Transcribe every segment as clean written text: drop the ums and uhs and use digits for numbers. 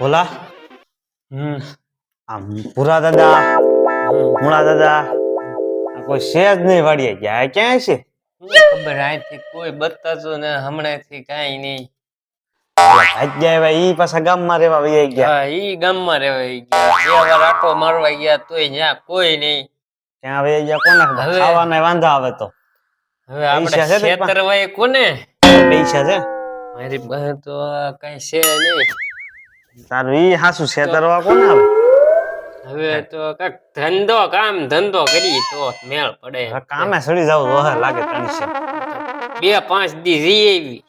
ભોલા હમ આમ પૂરા દાદા હમ. મુળા દાદા આ કોઈ છે જ નહીં વાડીએ ગયા ક્યાં છે? ખબર અહીંથી કોઈ બતાતું ને હમણાંથી કાંઈ નહીં. ભાગ્યા એવા ઈ પાછા ગામમાં રહેવા વહી ગયા. હા ઈ ગામમાં રહેવા ગયા, બે વાર આટો મારવા ગયા તોય ન્યા કોઈ નહીં. ત્યાં વહી ગયા કોને ખબર? હવે- ખાવાના વાંધા આવે તો હવે આપણે પૈસા છે તારી પાસે? છેતરવાય કોને? પૈસા છે મારી પાસે તો કઈ છે નહીં. તારું ઈ હાસુ છેતરવા કોને આવે? હવે તો કાંઈક કામ ધંધો કરી તો મેળ પડે. હવે કામે સડી જાવ વહે લાગે ટેન્શન. 2-5 દી જઈ આવી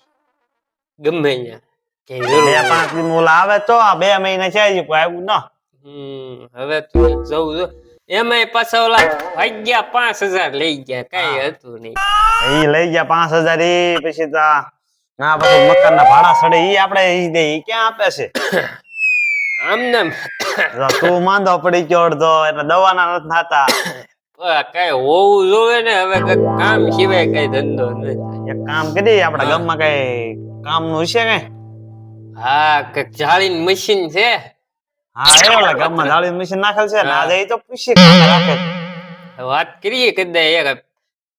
ગમે ત્યાં ક્યાંય જરૂર બે નહીં. પાંચ દી મોલા આવે તો આ 2 મહિના છે હજી કોઈ આવ્યું ના. હવે તો જવું જો એમાંય પાછા ઓલા ભાગ્યા 5000 લઈ ગયા, કઈ હતું નહીં. ઈ લઈ ગયા 5000 ઈ પછી તો ના પછી મકાન ના ભાડા સડે ઈ આપણે ઈ દે ઈ ક્યાં આપે છે? આમને જો તું માંદો પડી ગયો અડધો એટલે દવાના નથી થતા. કઈ હોવું જોવે ને. હવે કઈ કામ સિવાય કઈ ધંધો નથી. એક કામ કરી આપડા ગામમાં કઈ કામ નું છે કઈ? હા કઈક જાળીન મશીન છે. હા એ ઓલા ગામમાં જાળી મશીન નાખેલ છે ને આજે ઈ તો પૂછી કામ રાખે. વાત કરીએ કદાચ એક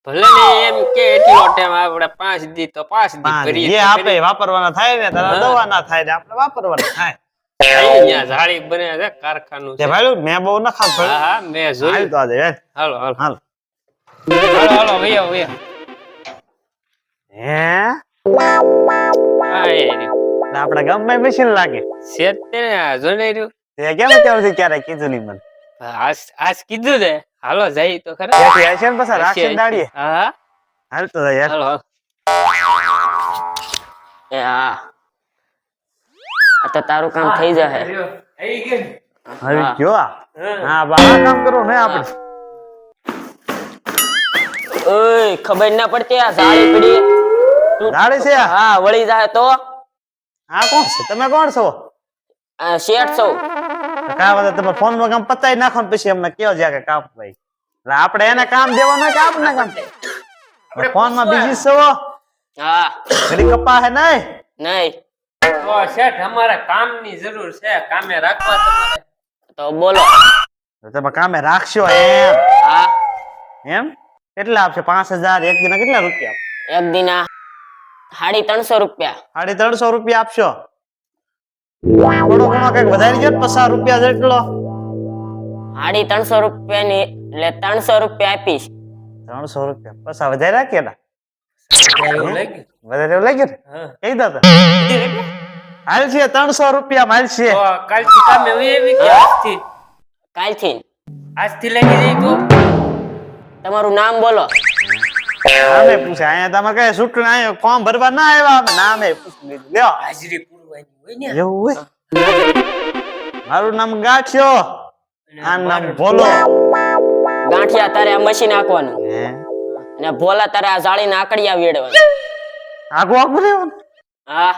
ભલે ને એમ કે એટલો ટાઈમ આપણે 5 દી તો 5 દી કરીએ જે તો આપે કરીએ. વાપરવાના થાય ને તારા દવા ના થાય ને આપણે વાપરવાના થાય. અહીંયા જાળી બને છે, કારખાનું તે છે. ભાઈ મેં બહુ ન ખાસ હા હા મેં હાલ જોયું. તો આજે હેડ. હાલો હાલો હાલ હાલો હાલો વયા વયા. હે હા એ રહ્યું. આપડા ગામમાં મશીન લાગે છે જ તે ને આ જોને રહ્યું. તે કેમ અત્યારથી ક્યારે કીધું નહીં મને? આજ કીધું ને હાલો જાય તો ખરા. ત્યાંથી હશે ને પાછા રાખીને દાડીએ. હા હાલ તો યાર હાલો હાલો. એ હા આ તો તારું કામ થઈ જશે. આવી ગયું. હવે હા. જો હા બા કામ કરો ને આપણે. ઓય ખબર ના પડતી આ ઝાડી પડી દાડી છે આ? હા વળી જાય તો આ કોણ છે? તમે કોણ છો? આ શેઠ સૌ કામ હતા તમે ફોન માં કામ પતાઈ નાખો ને પછી અમને કયો છે કે કામ ભાઈ એટલે આપણે એને કામ દેવાનું કે આપણે કામ ફોન માં બીજી છો હા ઘડી કપા હે નહીં નહીં તો શેઠ અમારે કામની જરૂર છે, કામે રાખવા તમારે. તો બોલો. તો તમે કામે રાખશો એમ હા એમ કેટલા આપશે? 5000 એક દિના કેટલા રૂપિયા? એક દિના 350 રૂપિયા. 350 રૂપિયા આપશો? થોડો ઘણો કઈક વધારી ગયો 50 રૂપિયા જેટલો. 350 રૂપિયાની એટલે 300 રૂપિયા આપીશ. 300 રૂપિયા પાછા વધાર્યા કે ના? એવું લાગ્યું? વધારે એવું લાગ્યું ને? હા. કહી દો તો. હાલ છે 300 રૂપિયા માલ છે. તો કાલથી કામે વહી આવી કે આજથી? કાલથી આજથી લાગી જાય તો? તમારું નામ બોલો. નામે પૂછે અહીંયા તમે કઈ છૂટું અહીંયા ફોર્મ ભરવા ના આવ્યા અમે નામે પૂછી લીધું લ્યો હાજરી પૂરવાની હોય ને. એવું હોય. મારું નામ ગાંઠિયો આ નામ ભોલો. ગાંઠિયા તારે આ મશીન નાખવાનું હે અને ભોલા તારે આ જાળીને આકડિયા વેડવાનું. આગુ આગુ રહેવાનું. હા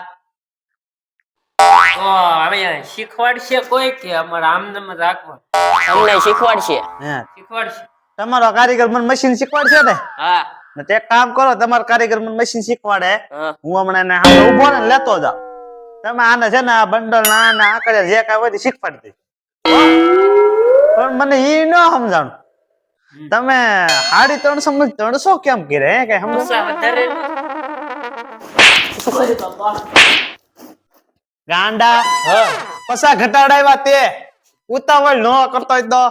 તો હવે શીખવાડશે કોઈ કે અમારે આમનામ જ રાખવા? તમને શીખવાડશે. હે શીખવાડશે. તમારો કારીગર મને મશીન શીખવાડશે ને? હા ને તે એક કામ કરો તમારો કારીગર મને મશીન શીખવાડે હા હું હમણાં એને હામે ઊભો ને લેતો જાઉં. તમે આને છે ને આ બંડલ ના આકડે જે કાંઈ હોય તે શીખવાડી દે. પણ મને ઈ ન સમજાણું તમે 350 માં 300 કેમ કરે હે કઈ સમજો? ઓછા વધારે ગાંડા હા પસા ઘટાડાવ્યા તે ઉતાવળ ન કરતો હોય તો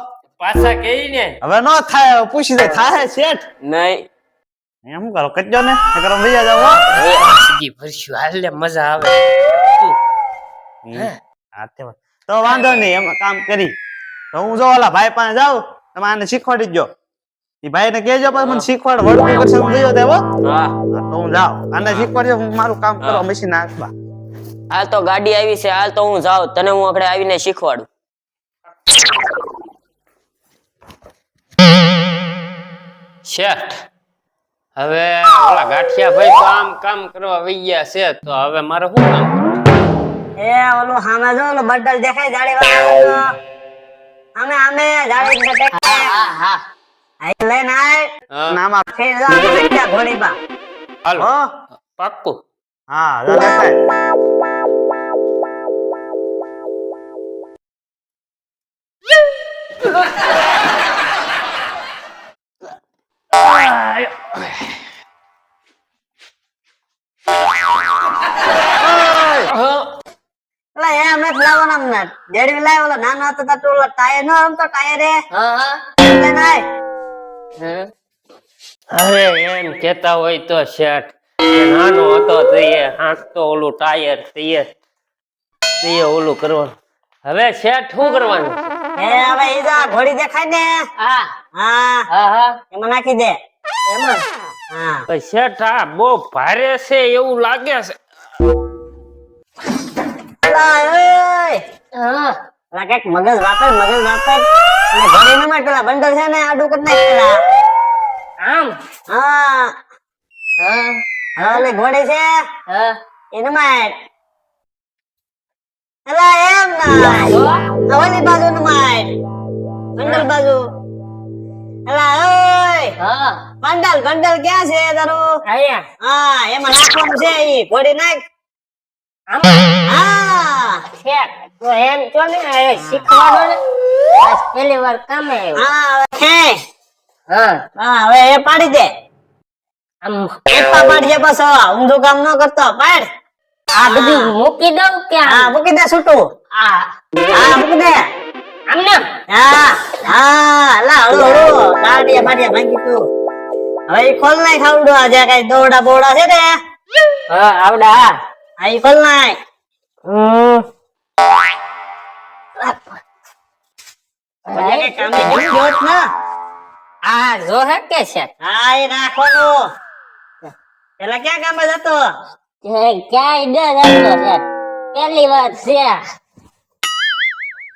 પાછા કહી ને. હવે ન થાય હવે પૂછી દે થાય શેઠ નહીં એમ કરો કજો ને નકર અમે વયા જાવ હો. સીધી ભરશું હાલ ને મજા આવે. હા તે વાત. તો વાંધો નહીં એમાં કામ કરી તો હું જો ઓલા ભાઈ પાસે જાઉં તમે આને શીખવાડી દો. ઈ ભાઈ ને કહેજો પણ મને શીખવાડ વળતું કરશે હું જોયો દેવો હા તો હું જાઉં આને શીખવાડજો હું મારું કામ કરો મશીન નાખવા. હાલ તો ગાડી આવી છે, હાલ તો હું જાઉં, તને હું આગળ આવીને શીખવાડું. શેઠ હવે ઓલા ગાંઠિયા ભાઈ તો આમ કામ કરવા વઈ ગયા છે તો હવે મારે શું કામ કરવું? એ ઓલું સામે જો ઓલું બડલ દેખાય જાળી વાળો અમે અમે જાળી દેખાય હા હા આઈ લઈને આય હા, નામાં ફેર જા બેટા ઘોડીબા હાલો હો પાક્કું. હા જા લેતા આય. એટલે એમ નથી લાવવાનો અમને ડેડી લાવ્યો ઓલો નાનો હતો તો ઓલો ટાયર નો રમતો ટાયર રે એટલે નાય અરે એમ કેતા હોય તો શેઠ કે નાનો હતો તો એ હાંકતો ઓલું ટાયર તે ઓલું કરવાનું. હવે શેઠ શું કરવાનું? એ હવે ઈ જા ઘોડી દેખાય ને હા હા હા હા એમાં નાખી દે એમાં હા તો શેઠ આ બહુ ભારે છે એવું લાગે છે. અલા, ઓય હા અલા, કંઈક મગજ વાપર અને ઘોડી નો માર પેલા બંડલ છે ને આડું કરી નાખ પેલા આમ હા હા હવે ઓલી ઘોડી છે હા એને માર અલા એમ ના ઓલી બાજુ નું માર બંડલ બાજુ અલા ઓય હા બંડલ ક્યાં છે તારું અહીંયા હા એમાં નાખવાનું છે ઈ ઘોડી નાખ હા શેઠ તો એમ તો ને એ શીખવાડો ને આજ પહેલી વાર કામે આવ્યો. હા હવે ખેંચ. હા હા હવે એ પાડી દે આમ એકપા પાડજે પાછો ઊંધું કામ ન કરતો પાડ આ બધું મૂકી દઉં કે હા મૂકી દે છૂટું આ હા મૂકી દે આમ ને હા હા લા હળુ હળુ પાડિયા ભાંગી તું હવે ઈ ખોલ નાખ ખાવડો આ જે કઈ દોડા બોડા છે ને હા આવડા હા ઈ ખોલ નાખ આ જે કઈ કામે જોત ના આ જો હે કે શેઠ હા એ નાખવાનું પેલા ક્યાં કામે જતો ક્યાંય ન જતો શેઠ પહેલી વાર છે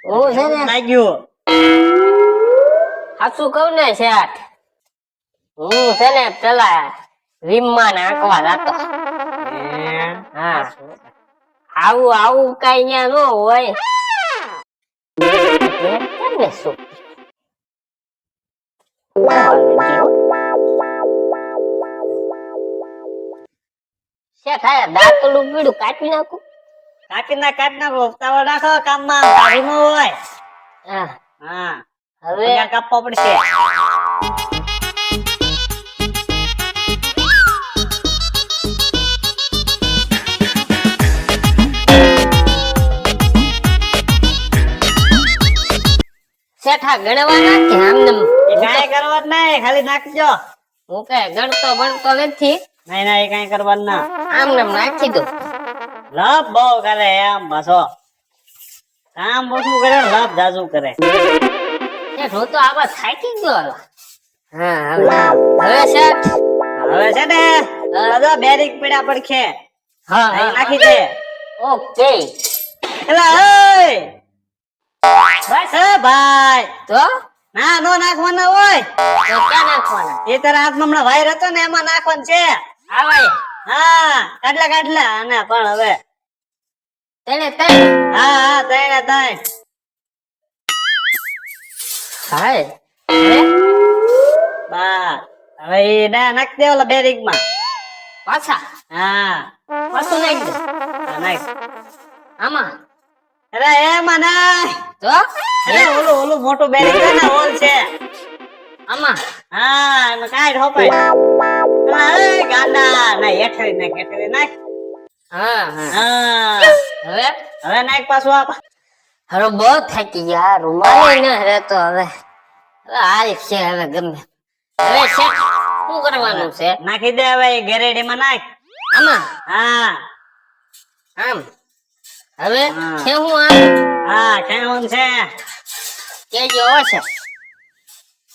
હું છે ને લાગ્યું સાચું કહું ને શેઠ હું છે ને પેલા વિમાન આંકવા જતો હા આવું આવું કઈ ન્યા ન હોય કેમને શું શેઠ આ દાંતલું પીડું કાપી નાખું કાઢી નાખો ઉતાવળ રાખો કામમાં કાઢી ન હોય હા હા હવે પગાર કાપવો પડશે શેઠ આ ગણવાના કે આમને એ કાંઈ કરવાનું નહીં ખાલી નાખજો હું કઈ ગણતો બનતો નથી નહીં ના એ કાંઈ કરવાનું ના આમને નાખી દઉં લપ બહુ કરે એમ પાછો કામ ઓછું કરે ને લપ જાજુ કરે શેઠ હું તો આવા થાકી ગયો હા હવે શેઠ હવે છે ને બધા બેરીક પીડા પડખે હા અહીં નાખી દે ઓકે એલા ઓય બસ એ ભાઈ તો ના નો નાખવાના હોય ક્યાં નાખવાના એ તારા હાથમાં હમણાં વાયર હતો ને એમાં નાખવાનું છે આવાય હા કાઢલા અને પણ હવે તેને તઈ હા હા તઈ હાય હવે બસ હવે ઈ ના નાખ દે ઓલા બેરિંગ માં પાછા હા પાછું નાખી દે હા, નાખ આમાં અરે એમાં નાખ તો અરે ઓલું મોટું બેરિંગ છે ને હોલ છે આમાં હા એમાં કાઢ હોપાય અરે ગાંડા ના હેઠળી નાખ હા હા હા હવે હવે નાખ પાછું આપ હવે બહુ થાકી ગયા રૂમાલ ન રહેતો હવે હાલ છે હવે ગમે હવે શેઠ શું કરવાનું છે નાખી દે હવે ગેરેડી માં નાખ આમાં હા આમ હવે હા. છે હું આમ હા કેવું છે કેજો હશે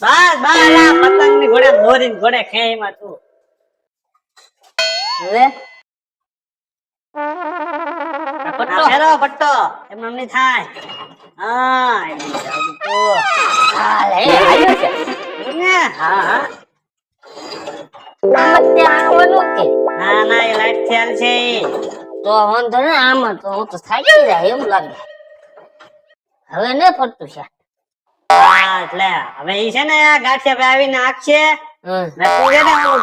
બસ લા પતંગ ની ઘોડે દોરીને ઘોડે ખેઈમાં તું હવે આ ફેરો પટ્ટો એમ નહીં થાય હા એમ જાવ તો હાલ હે આવ્યો છે ને હા હા આમ જ ત્યાં આવવાનું કે ના એ લાઈટ ખ્યાલ છે ઈ. તો વાંધો ને આમાં તો હું તો થાકી જાય એમ લાગે હવે ને ફરતું છે હા એટલે હવે ઈ છે ને આ ગાંઠિયા પે આવીને આખશે ને તું છે ને ઓલું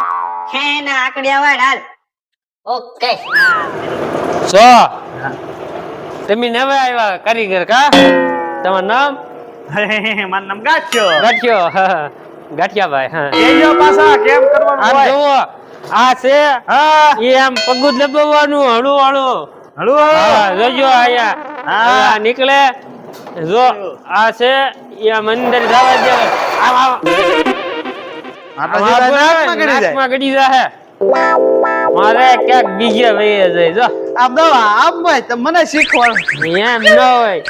ખેઈને આકડિયા વાળ હાલ ઓકે સો તમે નવા આવ્યા કારીગર કા તમારું નામ મારું નામ ગાંઠિયો. ગાંઠિયો હા, ગાંઠિયાભાઈ હા. કેજો પાછા કેમ કરવાનું આમ હોય? જુઓ આ છે હા એ આમ પગું દબાવવાનું હળું હળું. હળુ હા જોજો આયા હા. આ નીકળે જો આ છે એ આમ અંદર જવા દે આમ આમ આ તો સીધા નાકમાં ગળી જાય. નાકમાં ગળી જાહે. મારે ક્યાંક બીજે વહી જાય જો આમ દવા આમ ભાઈ તો મને શીખવાડ. એમ ન હોય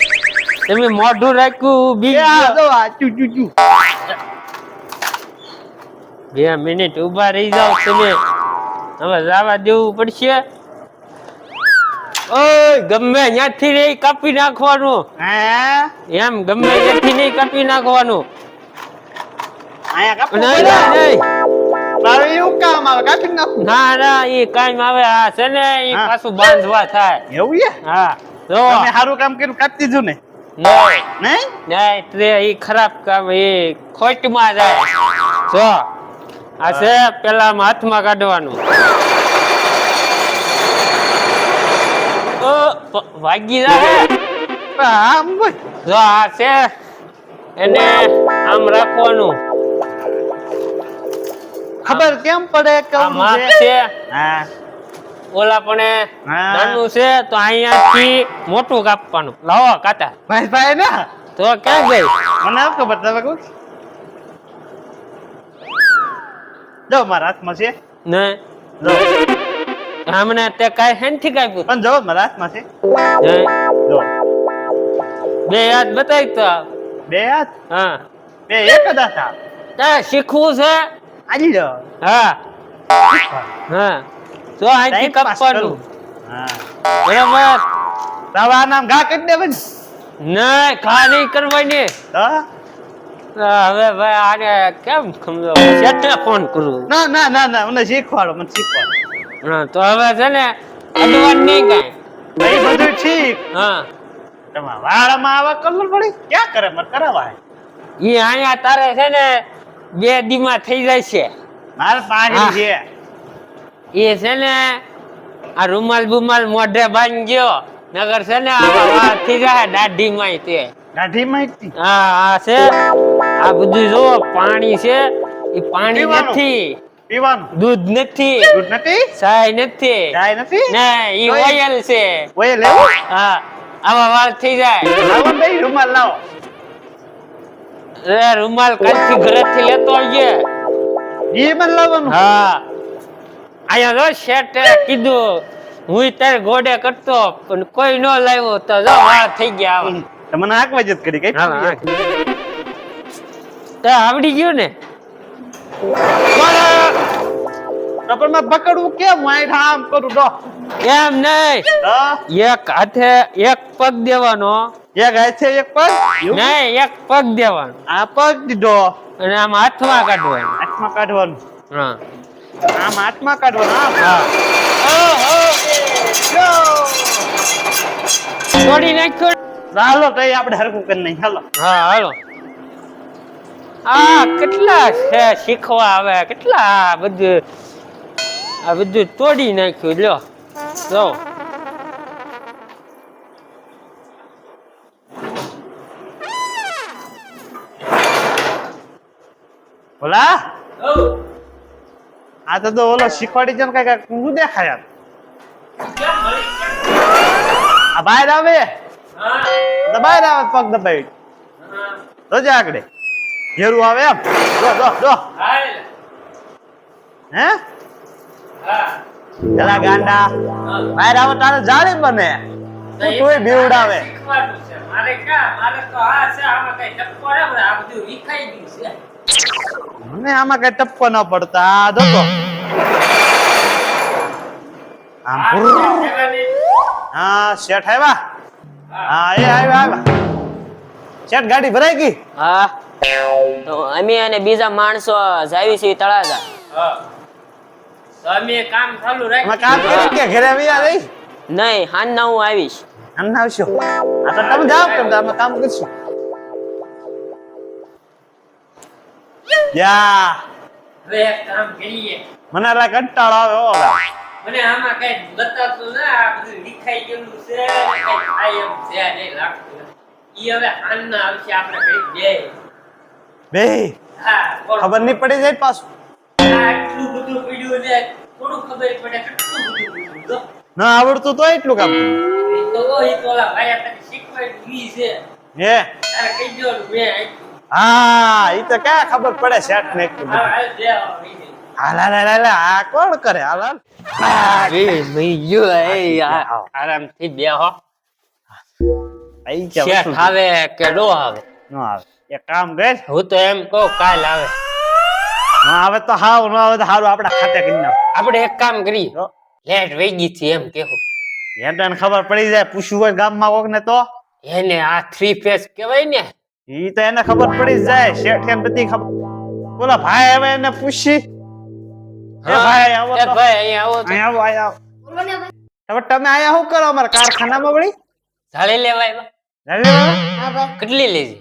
તમે મોઢું રાખ્યું આ બીજે દવા ચુ ચુ ચુ. 2 મિનિટ ઊભા રહી જાવ તમે હવે જવા દેવું પડશે. ઓય ગમે ત્યાંથી નહીં કાપી નાખવાનું હે એમ ગમે ત્યાંથી નહીં કાપી નાખવાનું. આયા કાપો નહીં નહીં નહીં તારે એવું કામ આવે કાપી નાખું. ના ના એ કાંઈ આવે આ છે ને એ હા. પાછું બાંધવા થાય. એવું છે? હા જો તમે સારું કામ કર્યું કાપી દીધું ને નહીં નહીં નહીં તે એ ખરાબ કામ એ ખોટમાં જાય જો આ છે પેલા હાથમાં કાઢવાનું. વાગી જાય આમ ભાઈ જો આ છે એને આમ રાખવાનું. ખબર કેમ પડે આ કેવું માપ છે? છે હા ઓલા પણ હા. નાનું છે તો અહીંયાથી મોટું કાપવાનું. લાવો કાતા ભાઈ ભાઈ ને તો ક્યાં ગઈ મને આમ ખબર તમે કહું જો મારા હાથમાં છે ને જો અમને તે કાંઈ હેનથી કાપ્યું પણ જો મારા હાથમાં છે હે? જો બે હાથ બતાવી તો બે હાથ હા બે એક જ હાથ આ. ત્યાં શીખવું છે આજી જો હા હા તો અહીંથી Time pass કાપવાનું કરું. હા બરાબર તારા નામ ઘા કરી દે બન નહીં ખા નહીં કરવાની. તો હવે ભાઈ આને કેમ સમજો શેઠને ફોન કરું. ના ના ના ના મને શીખવાડો મને શીખવાડો હા તો હવે છે ને અડવાન નહીં કાંઈ એ બધું ઠીક હા તમારા વાળામાં આવા કલર પડી ક્યાં કરે મને કરાવાય ઈ અહીંયા તારે છે ને 2 દીમાં થઈ જાય છે. મારે પાણી હા. છે એ છે ને આ રૂમાલ બુમાલ મોઢે બાંધ્યો નગર છે ને આમાં વાર થઈ જાય દાઢીમાં તે દાઢી માહિતી હા આ છે આ બધું જો પાણી છે એ પાણી પીવાનું? નથી પીવાનું દૂધ નથી દૂધ નથી ચાય નથી ચાય નથી ના ઈ તો એ- ઓઇલ છે ઓય લેવું હા આમાં વાર થઈ જાય લાવો ને ભાઈ રૂમાલ લાવો એ રૂમાલ કાલથી ઘરેથી લેતો આવજે ઈ મને લાવવાનું હા અહીંયા જો શેઠે કીધું હું તારે ઘોડે કરતો પણ કોઈ ન લાવ્યો તો જો વાર થઈ ગયા આવા. તો મને આંકવા જ કરી કઈ હા, હા. તે આવડી ગયું ને તો પણ મેં પકડવું કેમ હું આઠ આમ કરું તો એમ નહીં એક હાથે એક પગ દેવાનો એક હાથે એક પગ એવું? નહીં એક પગ દેવાનો આ પગ દીધો અને આમ હાથમાં કાઢવાનું હાથમાં કાઢવાનું હા આમ હાથમાં કાઢવાનું આમ. હા ઓહો, જો. તોડી નાખ્યો હાલો તો એ આપણે હરખું કરી નાખીએ હાલો હા હાલો આ કેટલા છે શીખવા આવે કેટલા આ બધું તોડી નાખ્યું લ્યો જો બોલા આ તો ઓલો શીખવાડી છે ને કઈ હું દેખાય આ બહાર આવે તો બહાર આવે પગ દબાવી જોજે આગળ ઘેરું આવે એમ જો જો જો હે ચલા ગાંડા બહાર આવે તારે જાળી બને તું તોય બીવડાવે મને આમાં કઈ ટપકો ન પડતા આ દોતો આમ ભુર્ર. હા શેઠ આવ્યા હા એ આવ્યા શેઠ ગાડી ભરાઈ ગઈ હા તો અમે અને બીજા માણસો જાવી છીએ તળાજા. તમે કામ ચાલુ રાખ અમે કામ કરી કે ઘરે આવ્યા રહી નહીં હાંજના હું આવીશ. અમને આવશો આ તો તમે જાઓ કેમ અમે કામ કરશું યા હવે એક કામ કરીએ મને એટલે કંટાળો આવે હો હવે. મને આમાં કઈ બતાતું ના આ બધું વિખાઈ ગયેલું છે કઈ થાય એમ છે નહીં લાગતું ઈ હવે હાલના આવશે આપણે કઈ બે હા બોલ. ખબર નહીં પડી જાય પાછું આટલું બધું પડ્યું છે થોડું ખબર પડે કેટલું બધું પડ્યું જો. ના આવડતું તો એટલું કામ એ તો ઓલા ભાઈ આપણે શીખવાડ્યું ઈ છે હે તારે કહી દેવાનું મેં આપ્યું. હા ઈ તો ક્યાં ખબર પડે શેઠ ને એટલું બધું. હાલ દે આવી દે. હાલ હાલ હાલ હાલ, આ કોણ કરે હાલ હાલ આરામથી બેહો. આઈ ગયા શેઠ વસ્તુ. આવે કે નો આવે? ન આવે એક કામ કર હું તો એમ કહું કાલ આવે. ન આવે તો હાવ ન આવે તો હારું આપડા ખાતે કરી નાખ આપણે એક કામ કરીએ જો, લેટ વહી ગઈ છે એમ કેવું હેઠાને ખબર પડી જાય પૂછ્યું હોય ગામમાં કોક ને તો એને આ 3 ફેસ કહેવાય ને. ઈ તો એને ખબર પડી જ જાય શેઠ ને બધી ખબર બોલા ભાઈ હવે એને પૂછી એ ભાઈ આવો એ તો. ભાઈ અહીંયા આવો તો. અહીંયા આવો અહીંયા આવો હવે તમે અહીંયા શું કરો અમારા કારખાનામાં વળી ઝાડી લેવા આવ્યા? જાણી લેવા? કેટલી લેજી?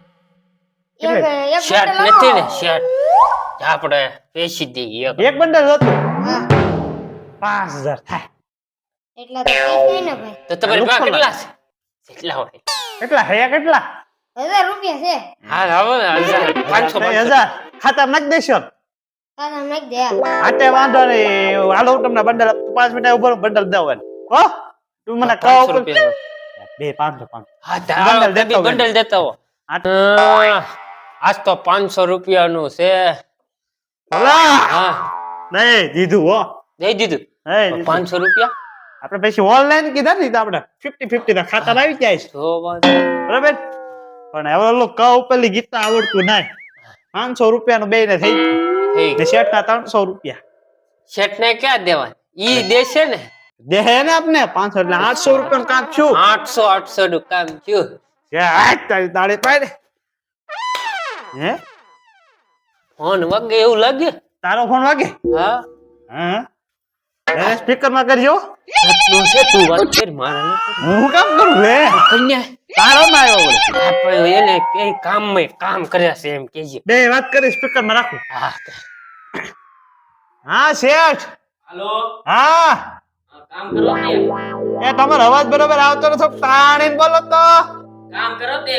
કેટલી? શર્ટ નથી ને શર્ટ આપણે પેશી દઈએ એક. એક બંડલ હતું 5000 થાય એટલા તો કઈ ને ભાઈ. તો તમારી પાસે કેટલા છે? કેટલા હોય? કેટલા હૈયા કેટલા 1000 રૂપિયા છે. હા આવો ને 500 1000 ખાતા નાખી દેશો તારા નાખ દે હાલ. આટે વાંધો નહીં હાલો હું તમને બંડલ 5 મિનિટ ઉભો રહો, બંડલ દેવાનું હો તું મને કહો 500 રૂપિયા. બે 500 હા બંડલ દેતા હોય. બંડલ દેતા હો. આજ તો 500 રૂપિયાનું છે. ભલા હા નહીં દીધું હો દઈ દીધું. હે દીધું. 500 રૂપિયા આપણે પછી ઓનલાઈન કીધા ને તો આપણે 50-50 ના ખાતા આવી જાય છે તો વાંધો. બરાબર પણ હવે ઓલો ક ઉપરલી ગીતા આવડતું નહીં 500 રૂપિયાનું બેને થઈ ગયું. થઈ ને શેઠ ના 300 રૂપિયા શેઠ ને ક્યાં દેવા? ઈ દેશે ને દેહે ને આપને 500 એટલે 800 રૂપિયાનું કામ છું 800 નું કામ થયું. કે હાથ તારી તાળી પાડે હે ફોન વાગે એવું લાગે. તારો ફોન વાગે હા હા સ્પીકર માં કરજો આટલું છે તું વાત કર મારા નથી. હું કામ કરું લે કન્યા તારો માં આવ્યો બોલે આપણે એને કઈ કામ કર્યા છે એમ કેજે. બે વાત કરી સ્પીકર માં રાખું હા હા શેઠ હાલો હા કામ કરો તે એ તમારો અવાજ બરોબર આવતો નથી તાણીને બોલો તો કામ કરો તે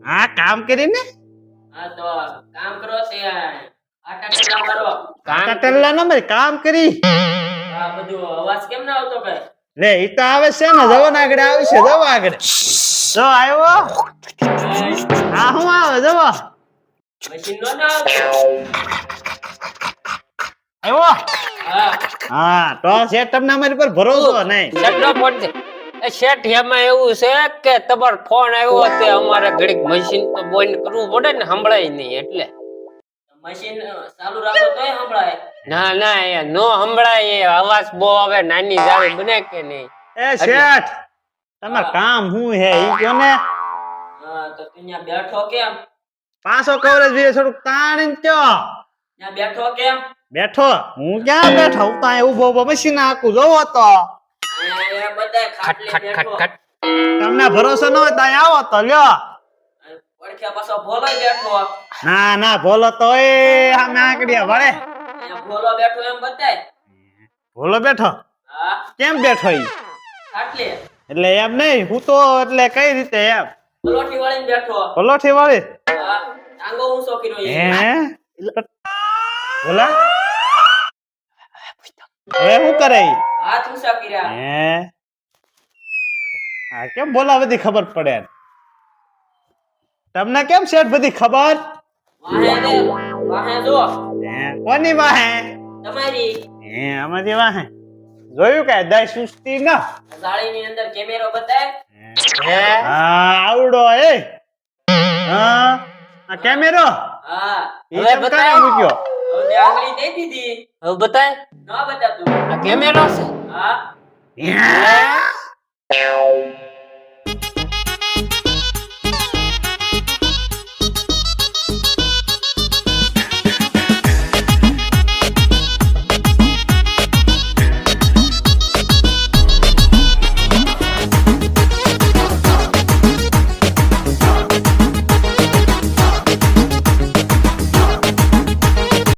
હા કામ કરીને હા તો કામ કરો તે આટા ટકા મારો કાકા ટેલા ના મારી કામ કરી આ બધું અવાજ કેમ ના આવતો કઈ? લે ઈ તો આવે છે ને જવાન આગળ આવી છે જવા આગળ જો આવ્યો હા હું આવે જવા મશીન નો ના આવતો. આવ્યો હા હા તો શેઠ તમને અમારી પર ભરોસો નહીં શેઠનો ફોન છે. એ શેઠ એમાં એવું છે કે તમારો ફોન આવ્યો તે અમારે ઘડીક મશીન તો બંધ કરવું પડે ને સંભળાય નહીં એટલે. મશીન ચાલુ રાખો તોય સંભળાય? ના ના એ નો સંભળાય એ અવાજ બહુ આવે નાની જાળી બને કે નહીં. એ શેઠ તમાર કામ શું હે ઈ કયો ને હા તો તું ત્યાં બેઠો કેમ? પાછો કવરેજ જોઈએ થોડુંક તાણીને કયો ત્યાં બેઠો કેમ? બેઠો હું ક્યાં બેઠો હું તો અહીંયા ઉભો ઉભો મશીન હાકું જોવો તો અહીંયા બધાય ખાટલે બેઠો. તમને ભરોસો ન હોય તો અહીંયા આવો તો લ્યો પડખ્યા પાછો ભોલોય બેઠો. ના ના ભોલો તો એ આમે આંકડીયા વળે અહીંયા ભોલો બેઠો એમ બધાય. ભોલો બેઠો હા કેમ બેઠો ઈ ખાટલે એટલે એમ નહીં હું તો એટલે કઈ રીતે એમ પલોઠી વાળીને બેઠો. પલોઠી વાળી હા ટાંગો ઊંચો કર્યો એ. હે બોલા હવે શું કરે ઈ હાથ ઊંચા કર્યા. હે આ કેમ બોલા બધી ખબર પડે તમને કેમ શેઠ બધી ખબર વાહે રે વાહે જો હે કોની વાહે તમારી હે અમારી વાહે જોયું કે દઈ સુસ્તી ના જાળીની અંદર કેમેરો બતાય. હા આવડો એ હા આ કેમેરો હા ઈ તમ કાંઈ મૂક્યો હવે આંગળી દઈ દીધી. હવે બતાય ના બતાતું. આ કેમેરો છે. હા